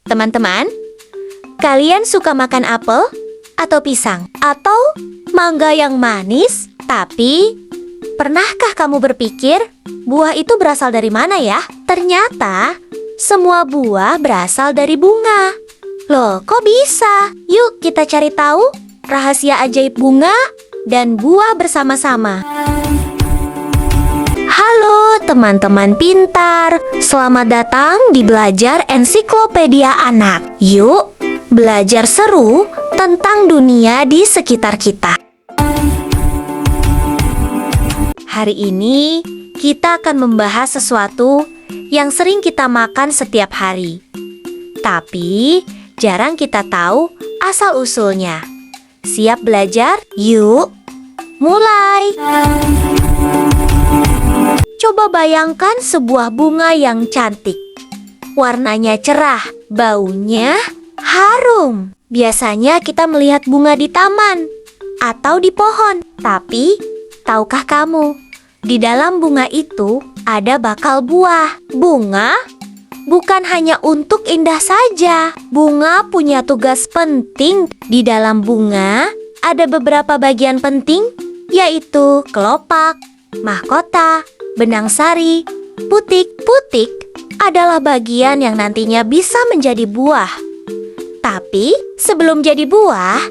Teman-teman, kalian suka makan apel atau pisang? Atau mangga yang manis? Tapi, pernahkah kamu berpikir buah itu berasal dari mana ya? Ternyata, semua buah berasal dari bunga. Loh, kok bisa? Yuk kita cari tahu rahasia ajaib bunga dan buah bersama-sama. Halo teman-teman pintar, selamat datang di Belajar Ensiklopedia Anak. Yuk, belajar seru tentang dunia di sekitar kita. Hari ini, kita akan membahas sesuatu yang sering kita makan setiap hari. Tapi, jarang kita tahu asal-usulnya. Siap belajar? Yuk, mulai! Coba bayangkan sebuah bunga yang cantik. Warnanya cerah, baunya harum. Biasanya kita melihat bunga di taman atau di pohon. Tapi, tahukah kamu, di dalam bunga itu ada bakal buah. Bunga bukan hanya untuk indah saja. Bunga punya tugas penting. Di dalam bunga ada beberapa bagian penting, yaitu kelopak, mahkota, benang sari, putik. Putik adalah bagian yang nantinya bisa menjadi buah. Tapi sebelum jadi buah,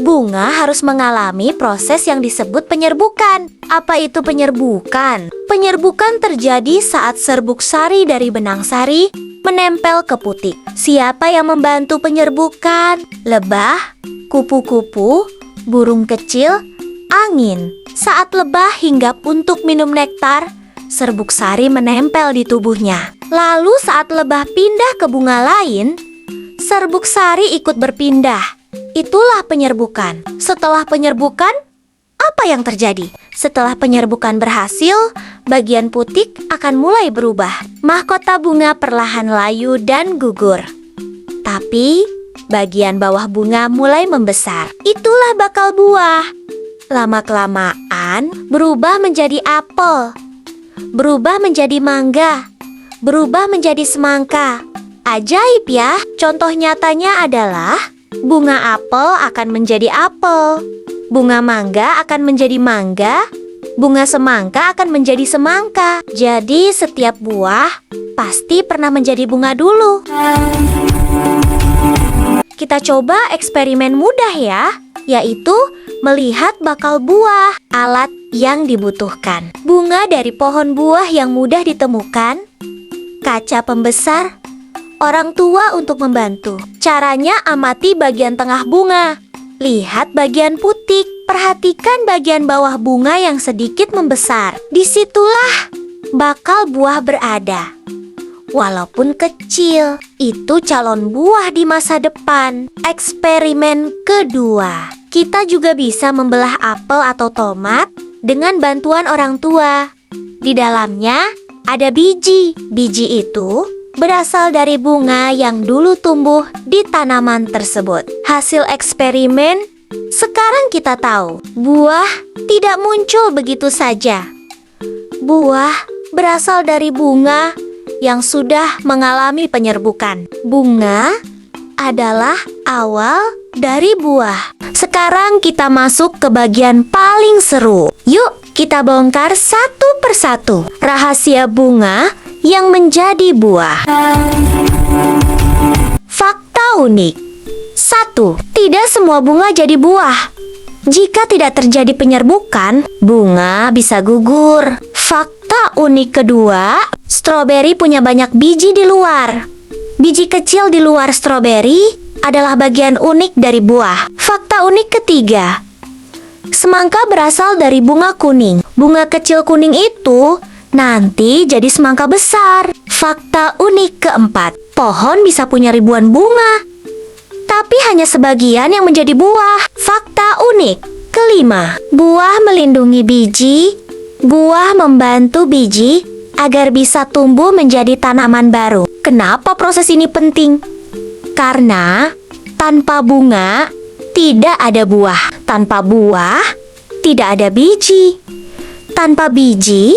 bunga harus mengalami proses yang disebut penyerbukan. Apa itu penyerbukan? Penyerbukan terjadi saat serbuk sari dari benang sari menempel ke putik. Siapa yang membantu penyerbukan? Lebah, kupu-kupu, burung kecil, angin. Saat lebah hinggap untuk minum nektar, serbuk sari menempel di tubuhnya. Lalu saat lebah pindah ke bunga lain, serbuk sari ikut berpindah. Itulah penyerbukan. Setelah penyerbukan, apa yang terjadi? Setelah penyerbukan berhasil, bagian putik akan mulai berubah. Mahkota bunga perlahan layu dan gugur. Tapi, bagian bawah bunga mulai membesar. Itulah bakal buah. Lama-kelamaan, berubah menjadi apel. Berubah menjadi mangga. Berubah menjadi semangka. Ajaib ya, contoh nyatanya adalah bunga apel akan menjadi apel, bunga mangga akan menjadi mangga, bunga semangka akan menjadi semangka. Jadi setiap buah pasti pernah menjadi bunga dulu. Kita coba eksperimen mudah ya, yaitu melihat bakal buah. Alat yang dibutuhkan: bunga dari pohon buah yang mudah ditemukan, kaca pembesar, orang tua untuk membantu. Caranya amati bagian tengah bunga. Lihat bagian putik. Perhatikan bagian bawah bunga yang sedikit membesar. Disitulah bakal buah berada. Walaupun kecil, itu calon buah di masa depan. Eksperimen kedua. Kita juga bisa membelah apel atau tomat dengan bantuan orang tua. Di dalamnya ada biji. Biji itu berasal dari bunga yang dulu tumbuh di tanaman tersebut. Hasil eksperimen, sekarang kita tahu, buah tidak muncul begitu saja. Buah berasal dari bunga yang sudah mengalami penyerbukan. Bunga adalah awal dari buah. Sekarang kita masuk ke bagian paling seru. Yuk, kita bongkar satu persatu rahasia bunga yang menjadi buah. Fakta unik. 1. Tidak semua bunga jadi buah. Jika tidak terjadi penyerbukan, bunga bisa gugur. Fakta unik kedua, stroberi punya banyak biji di luar. Biji kecil di luar stroberi adalah bagian unik dari buah. Fakta unik ketiga, semangka berasal dari bunga kuning. Bunga kecil kuning itu nanti jadi semangka besar. Fakta unik keempat, pohon bisa punya ribuan bunga, tapi hanya sebagian yang menjadi buah. Fakta unik kelima, buah melindungi biji. Buah membantu biji agar bisa tumbuh menjadi tanaman baru. Kenapa proses ini penting? Karena tanpa bunga tidak ada buah. Tanpa buah tidak ada biji. Tanpa biji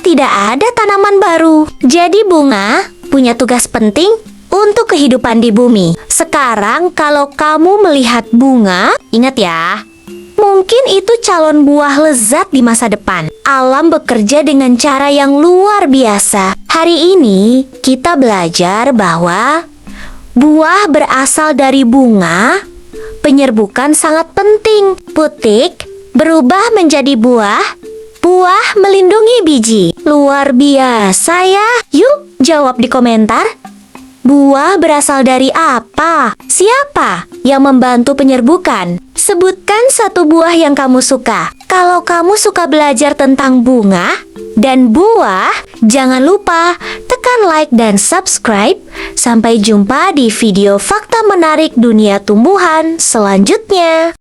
tidak ada tanaman baru. Jadi bunga punya tugas penting untuk kehidupan di bumi. Sekarang kalau kamu melihat bunga, ingat ya, mungkin itu calon buah lezat di masa depan. Alam bekerja dengan cara yang luar biasa. Hari ini kita belajar bahwa buah berasal dari bunga. Penyerbukan sangat penting. Putik berubah menjadi buah. Buah melindungi biji. Luar biasa ya. Yuk jawab di komentar. Buah berasal dari apa? Siapa yang membantu penyerbukan? Sebutkan satu buah yang kamu suka. Kalau kamu suka belajar tentang bunga dan buah, jangan lupa tekan like dan subscribe. Sampai jumpa di video fakta menarik dunia tumbuhan selanjutnya.